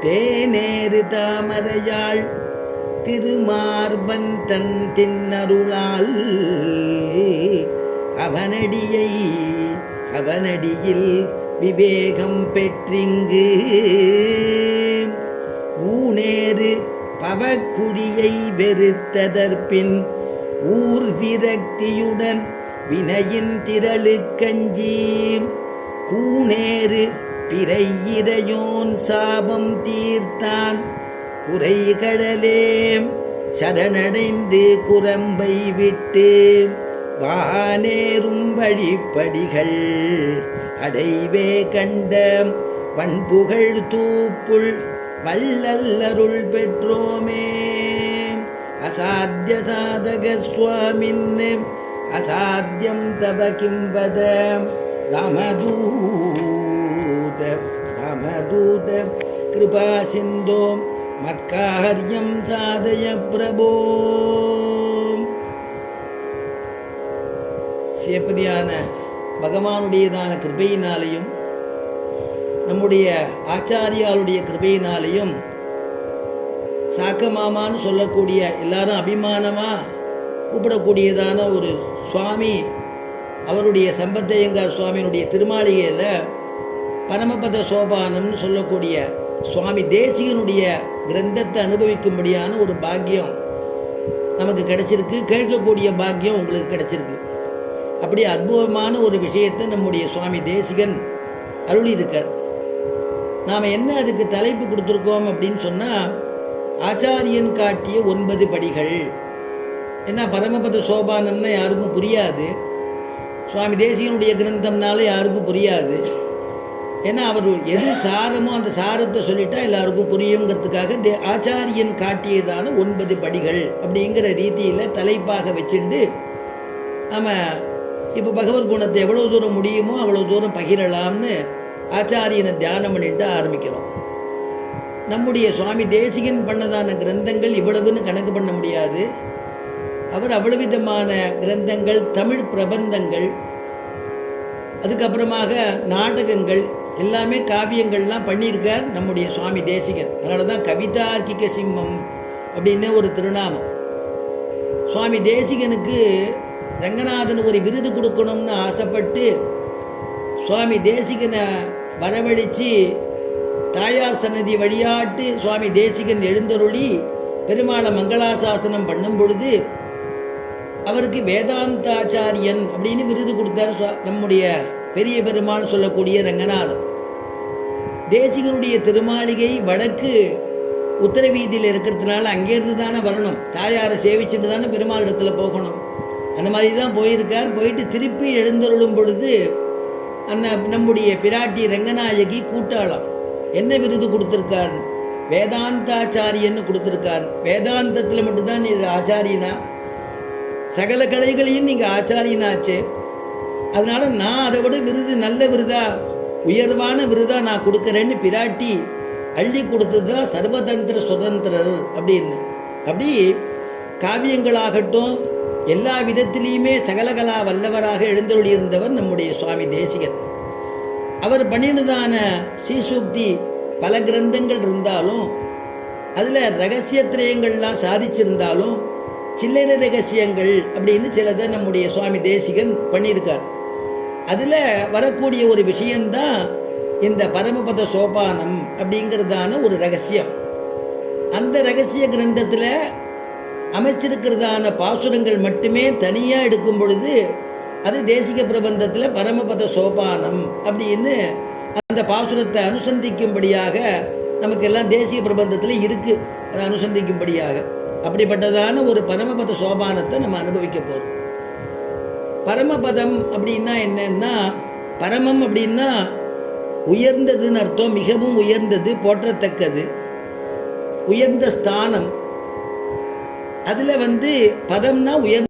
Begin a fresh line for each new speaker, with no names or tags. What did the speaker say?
தேனேறு தாமரையாள் திருமார்பன் தன் தின்னருளால் அவனடியில் விவேகம் பெற்றிங்கு ஊனேறு பவக்குடியை வெறுத்ததற்பின் ஊர் விரக்தியுடன் வினையின் திரளுக்கஞ்சி கூனேறு பிறையிடையோன் சாபம் தீர்த்தான் குறைகடலே சரணடைந்து குரம்பை விட்டு வானேறும் வழிப்படிகள் அடைவே கண்ட வன்புகழ் தூப்புள் வள்ளல்லருள் பெற்றோமே. அசாத்திய சாதக சுவாமின் அசாத்தியம் தவ கிம்பத ராமதூத கிருபா சிந்தோ மத்காரியம் சாதய பிரபோ. சேப்பதியான பகவானுடையதான கிருபையினாலேயும் நம்முடைய ஆச்சாரியாளுடைய கிருபையினாலேயும் சாக்கமாமான்னு சொல்லக்கூடிய எல்லாரும் அபிமானமாக கூப்பிடக்கூடியதான ஒரு சுவாமி, அவருடைய சம்பத்தையங்கார் சுவாமியினுடைய திருமாளிகையில் பரமபத சோபானம்னு சொல்லக்கூடிய சுவாமி தேசிகனுடைய கிரந்தத்தை அனுபவிக்கும்படியான ஒரு பாக்கியம் நமக்கு கிடைச்சிருக்கு. கேட்கக்கூடிய பாக்கியம் உங்களுக்கு கிடைச்சிருக்கு. அப்படி அற்புதமான ஒரு விஷயத்தை நம்முடைய சுவாமி தேசிகன் அருளி இருக்கார். நாம் என்ன அதுக்கு தலைப்பு கொடுத்துருக்கோம் அப்படின்னு சொன்னால், ஆச்சாரியன் காட்டிய 9 படிகள். ஏன்னா பரமபத சோபானம்னா யாருக்கும் புரியாது, சுவாமி தேசிகனுடைய கிரந்தம்னால யாருக்கும் புரியாது. ஏன்னா அவர் எது சாரமோ அந்த சாரத்தை சொல்லிட்டா எல்லாருக்கும் புரியுங்கிறதுக்காக ஆச்சாரியன் காட்டியதான 9 படிகள் அப்படிங்கிற ரீதியில் தலைப்பாக வச்சுண்டு நம்ம இப்போ பகவத் குணத்தை எவ்வளோ தூரம் முடியுமோ அவ்வளோ தூரம் பகிரலாம்னு ஆச்சாரியனை தியானம் பண்ணிட்டு ஆரம்பிக்கிறோம். நம்முடைய சுவாமி தேசிகன் பண்ணதான கிரந்தங்கள் இவ்வளவுன்னு கணக்கு பண்ண முடியாது. அவர் அவ்வளவு விதமான கிரந்தங்கள், தமிழ் பிரபந்தங்கள், அதுக்கப்புறமாக நாடகங்கள், எல்லாமே காவியங்கள்லாம் பண்ணியிருக்கார் நம்முடைய சுவாமி தேசிகன். அதனால தான் கவிதார்க்கிக சிம்மம் அப்படின்னு ஒரு திருநாமம். சுவாமி தேசிகனுக்கு ரங்கநாதன் ஒரு விருது கொடுக்கணும்னு ஆசைப்பட்டு சுவாமி தேசிகனை வரவழைச்சு தாயார் சன்னதி வழியாட்டு சுவாமி தேசிகன் எழுந்தருளி பெருமாளை மங்களாசாசனம் பண்ணும் பொழுது அவருக்கு வேதாந்தாச்சாரியன் அப்படின்னு விருது கொடுத்தார் நம்முடைய பெரிய பெருமாள் சொல்லக்கூடிய ரங்கநாதன். தேசிகனுடைய திருமாளிகை வடக்கு உத்தரவீதியில் இருக்கிறதுனால அங்கேருந்து தானே வரணும், தாயாரை சேவிச்சுட்டு தானே பெருமாள் இடத்துல போகணும். அந்த மாதிரி தான் போயிருக்கார். போயிட்டு திருப்பி எழுந்தருளும் பொழுது நம்முடைய பிராட்டி ரங்கநாயகி கூட்டாளம் என்ன விருது கொடுத்துருக்கார்? வேதாந்தாச்சாரியன்னு கொடுத்துருக்கார். வேதாந்தத்தில் மட்டும்தான் நீ ஆச்சாரியனா, சகல கலைகளையும் நீங்கள் ஆச்சாரியனாச்சே, அதனால நான் அதை விட விருது நல்ல விருதா, உயர்வான விருதா நான் கொடுக்குறேன்னு பிராட்டி அள்ளி கொடுத்தது தான் சர்வதந்திர சுதந்திரர் அப்படின்னு. அப்படி காவியங்களாகட்டும் எல்லா விதத்திலையுமே சகலகலா வல்லவராக எழுந்தருளியிருந்தவர் நம்முடைய சுவாமி தேசிகன். அவர் பண்ணினதான ஸ்ரீசூக்தி பல கிரந்தங்கள் இருந்தாலும் அதில் ரகசியத்திரயங்கள்லாம் சாதிச்சிருந்தாலும் சில்லறை ரகசியங்கள் அப்படின்னு சிலதை நம்முடைய சுவாமி தேசிகன் பண்ணியிருக்கார். அதில் வரக்கூடிய ஒரு விஷயந்தான் இந்த பரமபத சோபானம் அப்படிங்கிறதான ஒரு ரகசியம். அந்த ரகசிய கிரந்தத்தில் அமைச்சிருக்கிறதான பாசுரங்கள் மட்டுமே தனியாக எடுக்கும் பொழுது அது தேசிக பிரபந்தத்தில் பரமபத சோபானம் அப்படின்னு அந்த பாசுரத்தை அனுசந்திக்கும்படியாக நமக்கெல்லாம் தேசிய பிரபந்தத்தில் இருக்குது. அதை அனுசந்திக்கும்படியாக அப்படிப்பட்டதான ஒரு பரமபத சோபானத்தை நம்ம அனுபவிக்க போகிறோம். பரமபதம் அப்படின்னா என்னன்னா, பரமம் அப்படின்னா உயர்ந்ததுன்னு அர்த்தம், மிகவும் உயர்ந்தது, போற்றத்தக்கது, உயர்ந்த ஸ்தானம். அதில் பதம்னா உயர்ந்த